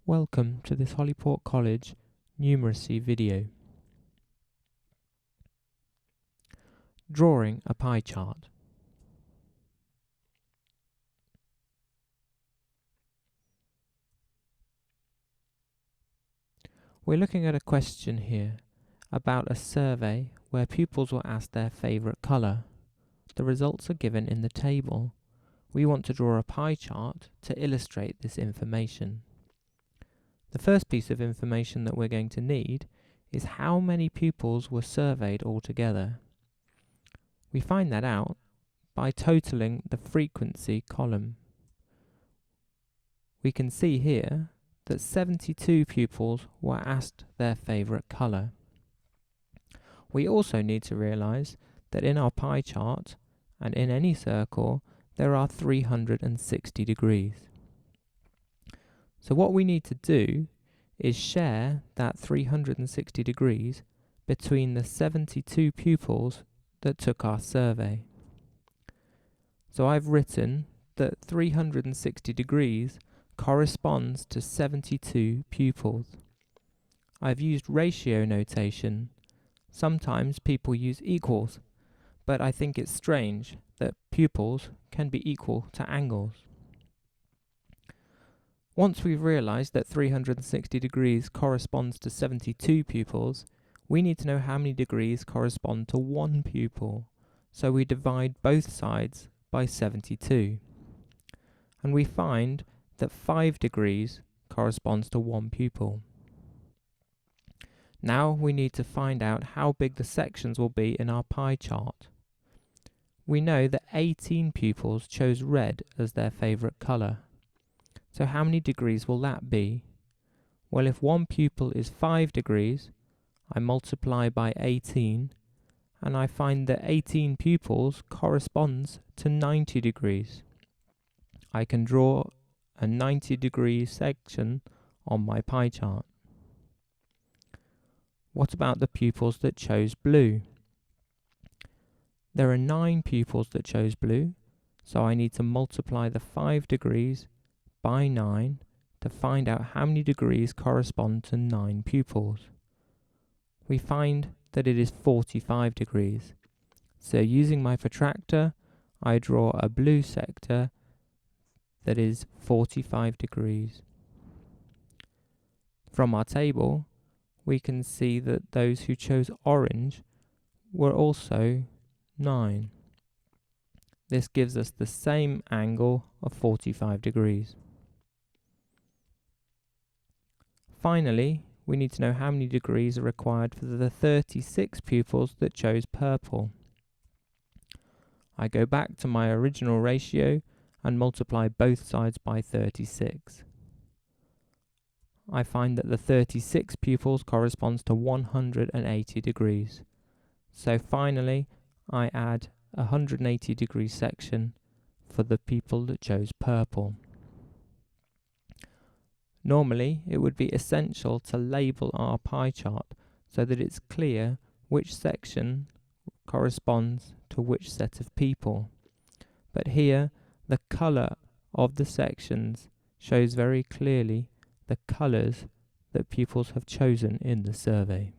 Welcome to this Holyport College numeracy video. Drawing a pie chart. We're looking at a question here about a survey where pupils were asked their favourite colour. The results are given in the table. We want to draw a pie chart to illustrate this information. The first piece of information that we're going to need is how many pupils were surveyed altogether. We find that out by totaling the frequency column. We can see here that 72 pupils were asked their favourite colour. We also need to realise that in our pie chart and in any circle there are 360 degrees. So what we need to do is share that 360 degrees between the 72 pupils that took our survey. So I've written that 360 degrees corresponds to 72 pupils. I've used ratio notation. Sometimes people use equals, but I think it's strange that pupils can be equal to angles. Once we've realised that 360 degrees corresponds to 72 pupils, we need to know how many degrees correspond to one pupil. So we divide both sides by 72. And we find that 5 degrees corresponds to one pupil. Now we need to find out how big the sections will be in our pie chart. We know that 18 pupils chose red as their favourite colour. So how many degrees will that be? Well, if one pupil is 5 degrees, I multiply by 18, and I find that 18 pupils corresponds to 90 degrees. I can draw a 90-degree section on my pie chart. What about the pupils that chose blue? There are 9 pupils that chose blue, so I need to multiply the 5 degrees by 9 to find out how many degrees correspond to 9 pupils. We find that it is 45 degrees. So using my protractor, I draw a blue sector that is 45 degrees. From our table, we can see that those who chose orange were also 9. This gives us the same angle of 45 degrees. Finally, we need to know how many degrees are required for the 36 pupils that chose purple. I go back to my original ratio and multiply both sides by 36. I find that the 36 pupils corresponds to 180 degrees. So finally, I add a 180 degree section for the people that chose purple. Normally, it would be essential to label our pie chart so that it's clear which section corresponds to which set of people. But here, the colour of the sections shows very clearly the colours that pupils have chosen in the survey.